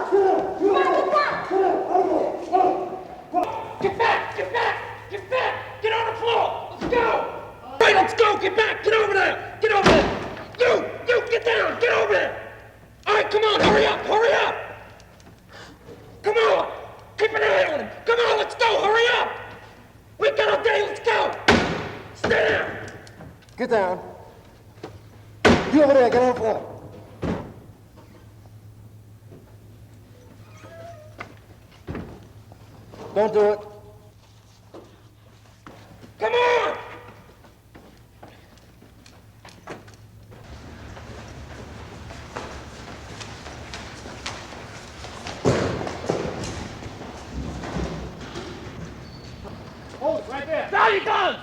Get back! Get back! Get back! Get on the floor! Let's go! Right, let's go! Get back! Get over there! Get over there! You! Get down! Get over there! All right, come on! Hurry up! Hurry up! Come on! Keep an eye on him! Come on, let's go! Hurry up! We got a day! Let's go! Stay there! Get down. You over there, get on the floor. Don't do it. Come on! Hold it right there. Down he goes!